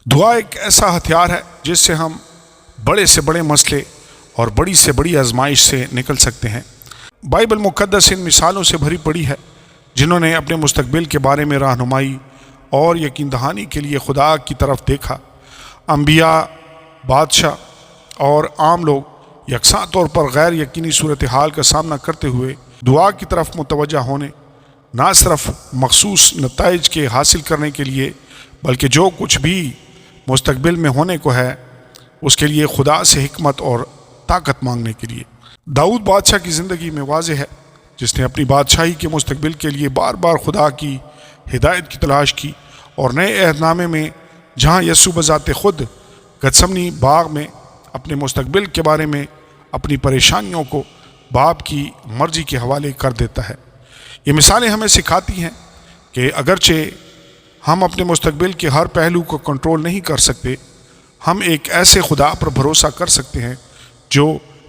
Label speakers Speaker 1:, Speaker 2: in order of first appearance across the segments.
Speaker 1: دعا ایک ایسا ہتھیار ہے جس سے ہم بڑے سے بڑے مسئلے اور بڑی سے بڑی آزمائش سے نکل سکتے ہیں۔ بائبل مقدس ان مثالوں سے بھری پڑی ہے جنہوں نے اپنے مستقبل کے بارے میں رہنمائی اور یقین دہانی کے لیے خدا کی طرف دیکھا۔ انبیاء، بادشاہ اور عام لوگ یکساں طور پر غیر یقینی صورتحال کا سامنا کرتے ہوئے دعا کی طرف متوجہ ہونے، نہ صرف مخصوص نتائج کے حاصل کرنے کے لیے بلکہ جو کچھ بھی مستقبل میں ہونے کو ہے اس کے لیے خدا سے حکمت اور طاقت مانگنے کے لیے۔ داؤد بادشاہ کی زندگی میں واضح ہے جس نے اپنی بادشاہی کے مستقبل کے لیے بار بار خدا کی ہدایت کی تلاش کی، اور نئے عہد نامے میں جہاں یسوع بذات خود گتسمنی باغ میں اپنے مستقبل کے بارے میں اپنی پریشانیوں کو باپ کی مرضی کے حوالے کر دیتا ہے، یہ مثالیں ہمیں سکھاتی ہیں کہ اگرچہ ہم اپنے مستقبل کے ہر پہلو کو کنٹرول نہیں کر سکتے، ہم ایک ایسے خدا پر بھروسہ کر سکتے ہیں جو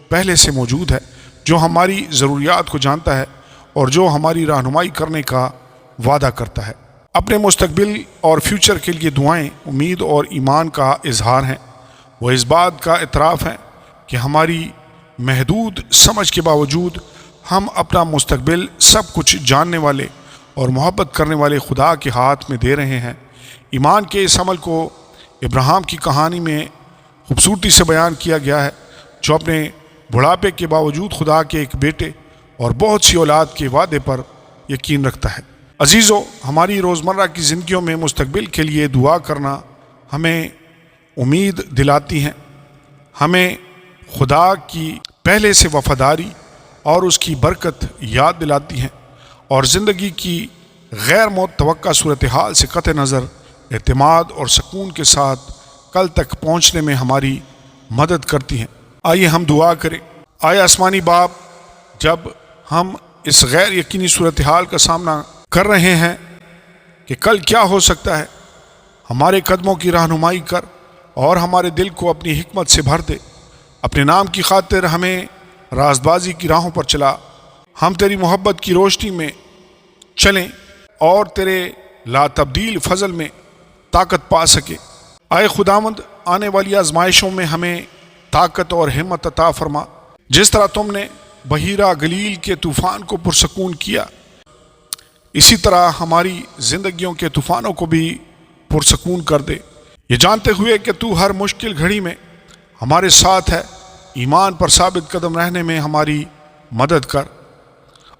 Speaker 1: پہلے سے موجود ہے، جو ہماری ضروریات کو جانتا ہے اور جو ہماری رہنمائی کرنے کا وعدہ کرتا ہے۔ اپنے مستقبل اور فیوچر کے لیے دعائیں امید اور ایمان کا اظہار ہیں۔ وہ اس بات کا اعتراف ہے کہ ہماری محدود سمجھ کے باوجود ہم اپنا مستقبل سب کچھ جاننے والے اور محبت کرنے والے خدا کے ہاتھ میں دے رہے ہیں۔ ایمان کے اس عمل کو ابراہیم کی کہانی میں خوبصورتی سے بیان کیا گیا ہے، جو اپنے بڑھاپے کے باوجود خدا کے ایک بیٹے اور بہت سی اولاد کے وعدے پر یقین رکھتا ہے۔ عزیزو، ہماری روزمرہ کی زندگیوں میں مستقبل کے لیے دعا کرنا ہمیں امید دلاتی ہیں، ہمیں خدا کی پہلے سے وفاداری اور اس کی برکت یاد دلاتی ہیں، اور زندگی کی غیر متوقع صورتحال سے قطع نظر اعتماد اور سکون کے ساتھ کل تک پہنچنے میں ہماری مدد کرتی ہیں۔ آئیے ہم دعا کریں۔ آئے آسمانی باپ، جب ہم اس غیر یقینی صورتحال کا سامنا کر رہے ہیں کہ کل کیا ہو سکتا ہے، ہمارے قدموں کی رہنمائی کر اور ہمارے دل کو اپنی حکمت سے بھر دے۔ اپنے نام کی خاطر ہمیں راست بازی کی راہوں پر چلا، ہم تیری محبت کی روشنی میں چلیں اور تیرے لا تبدیل فضل میں طاقت پا سکے۔ اے خداوند، آنے والی آزمائشوں میں ہمیں طاقت اور ہمت عطا فرما، جس طرح تم نے بحیرہ گلیل کے طوفان کو پرسکون کیا، اسی طرح ہماری زندگیوں کے طوفانوں کو بھی پرسکون کر دے، یہ جانتے ہوئے کہ تو ہر مشکل گھڑی میں ہمارے ساتھ ہے۔ ایمان پر ثابت قدم رہنے میں ہماری مدد کر۔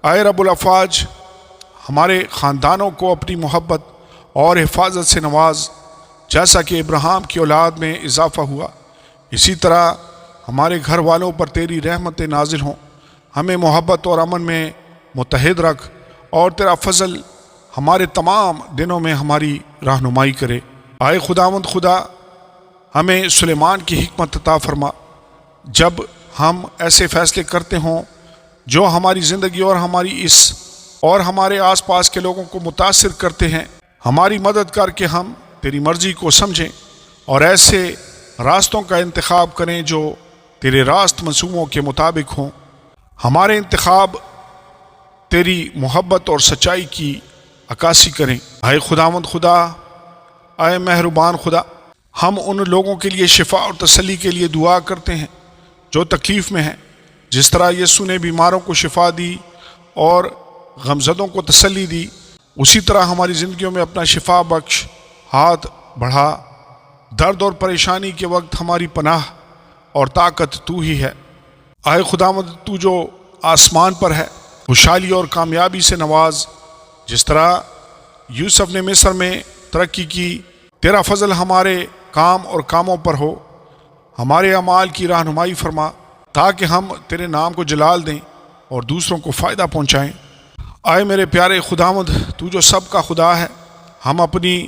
Speaker 1: اے رب الافواج، ہمارے خاندانوں کو اپنی محبت اور حفاظت سے نواز، جیسا کہ ابراہیم کی اولاد میں اضافہ ہوا، اسی طرح ہمارے گھر والوں پر تیری رحمتیں نازل ہوں۔ ہمیں محبت اور امن میں متحد رکھ، اور تیرا فضل ہمارے تمام دنوں میں ہماری رہنمائی کرے۔ اے خداوند خدا، ہمیں سلیمان کی حکمت عطا فرما، جب ہم ایسے فیصلے کرتے ہوں جو ہماری زندگی اور ہمارے آس پاس کے لوگوں کو متاثر کرتے ہیں، ہماری مدد کر کے ہم تیری مرضی کو سمجھیں اور ایسے راستوں کا انتخاب کریں جو تیرے راست منصوبوں کے مطابق ہوں۔ ہمارے انتخاب تیری محبت اور سچائی کی عکاسی کریں۔ اے خداوند خدا، اے مہربان خدا، ہم ان لوگوں کے لیے شفا اور تسلی کے لیے دعا کرتے ہیں جو تکلیف میں ہیں، جس طرح یسوع نے بیماروں کو شفا دی اور غمزدوں کو تسلی دی، اسی طرح ہماری زندگیوں میں اپنا شفا بخش ہاتھ بڑھا۔ درد اور پریشانی کے وقت ہماری پناہ اور طاقت تو ہی ہے۔ اے خداوند، تو جو آسمان پر ہے، خوشحالی اور کامیابی سے نواز، جس طرح یوسف نے مصر میں ترقی کی، تیرا فضل ہمارے کام اور کاموں پر ہو۔ ہمارے اعمال کی رہنمائی فرما تاکہ ہم تیرے نام کو جلال دیں اور دوسروں کو فائدہ پہنچائیں۔ اے میرے پیارے خداوند، تو جو سب کا خدا ہے، ہم اپنی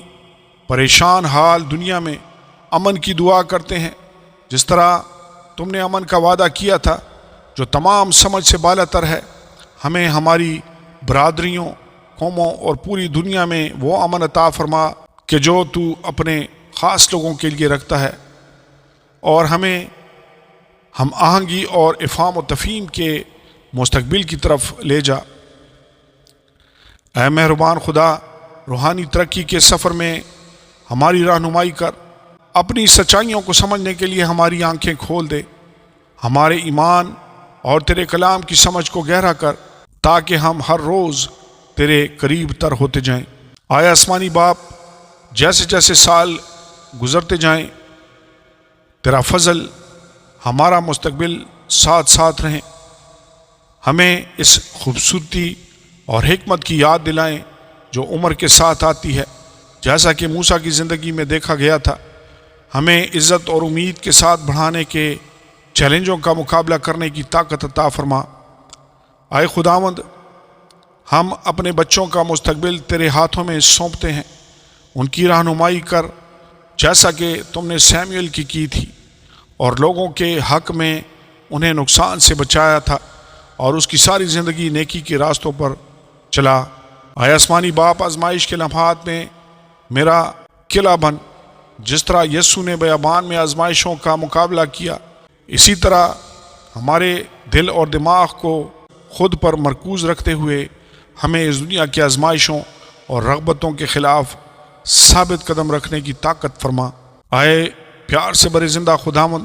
Speaker 1: پریشان حال دنیا میں امن کی دعا کرتے ہیں، جس طرح تم نے امن کا وعدہ کیا تھا جو تمام سمجھ سے بالا تر ہے۔ ہمیں ہماری برادریوں، قوموں اور پوری دنیا میں وہ امن عطا فرما کہ جو تو اپنے خاص لوگوں کے لیے رکھتا ہے، اور ہمیں ہم آہنگی اور افہام و تفہیم کے مستقبل کی طرف لے جا۔ اے مہربان خدا، روحانی ترقی کے سفر میں ہماری رہنمائی کر اپنی سچائیوں کو سمجھنے کے لیے ہماری آنکھیں کھول دے، ہمارے ایمان اور تیرے کلام کی سمجھ کو گہرا کر، تاکہ ہم ہر روز تیرے قریب تر ہوتے جائیں۔ آئے آسمانی باپ، جیسے جیسے سال گزرتے جائیں تیرا فضل ہمارا مستقبل ساتھ ساتھ رہیں، ہمیں اس خوبصورتی اور حکمت کی یاد دلائیں جو عمر کے ساتھ آتی ہے، جیسا کہ موسیٰ کی زندگی میں دیکھا گیا تھا۔ ہمیں عزت اور امید کے ساتھ بڑھانے کے چیلنجوں کا مقابلہ کرنے کی طاقت عطا فرما۔ آئے خداوند، ہم اپنے بچوں کا مستقبل تیرے ہاتھوں میں سونپتے ہیں، ان کی رہنمائی کر، جیسا کہ تم نے سیموئیل کی تھی اور لوگوں کے حق میں انہیں نقصان سے بچایا تھا، اور اس کی ساری زندگی نیکی کے راستوں پر چلا۔ آئے آسمانی باپ، آزمائش کے لمحات میں میرا قلعہ بن، جس طرح یسوع نے بیابان میں آزمائشوں کا مقابلہ کیا، اسی طرح ہمارے دل اور دماغ کو خود پر مرکوز رکھتے ہوئے ہمیں اس دنیا کی آزمائشوں اور رغبتوں کے خلاف ثابت قدم رکھنے کی طاقت فرما۔ آئے پیار سے بڑے زندہ خداوند،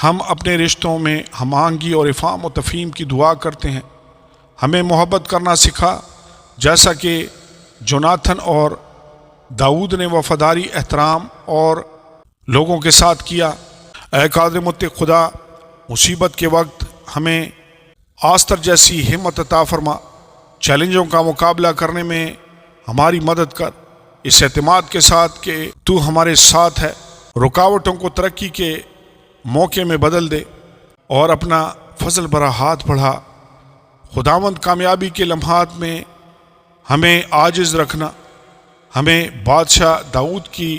Speaker 1: ہم اپنے رشتوں میں ہم آہنگی اور افہام و تفہیم کی دعا کرتے ہیں۔ ہمیں محبت کرنا سکھا، جیسا کہ جوناتھن اور داؤد نے وفاداری، احترام اور لوگوں کے ساتھ کیا۔ اے قادر مطلق خدا، مصیبت کے وقت ہمیں آستر جیسی ہمت عطا فرما، چیلنجوں کا مقابلہ کرنے میں ہماری مدد کر، اس اعتماد کے ساتھ کہ تو ہمارے ساتھ ہے۔ رکاوٹوں کو ترقی کے موقع میں بدل دے اور اپنا فضل بھرا ہاتھ بڑھا۔ خداوند، کامیابی کے لمحات میں ہمیں عاجز رکھنا، ہمیں بادشاہ داؤد کی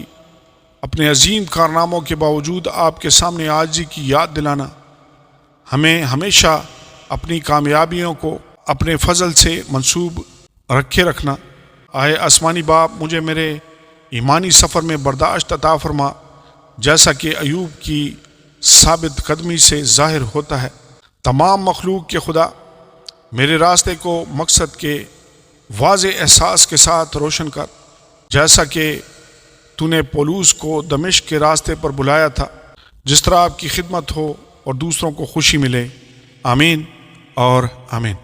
Speaker 1: اپنے عظیم کارناموں کے باوجود آپ کے سامنے عاجزی کی یاد دلانا، ہمیں ہمیشہ اپنی کامیابیوں کو اپنے فضل سے منسوب رکھے رکھنا۔ آئے آسمانی باپ، مجھے میرے ایمانی سفر میں برداشت عطا فرما، جیسا کہ ایوب کی ثابت قدمی سے ظاہر ہوتا ہے۔ تمام مخلوق کے خدا، میرے راستے کو مقصد کے واضح احساس کے ساتھ روشن کر، جیسا کہ تو نے پولوس کو دمشق کے راستے پر بلایا تھا، جس طرح آپ کی خدمت ہو اور دوسروں کو خوشی ملے۔ آمین اور آمین۔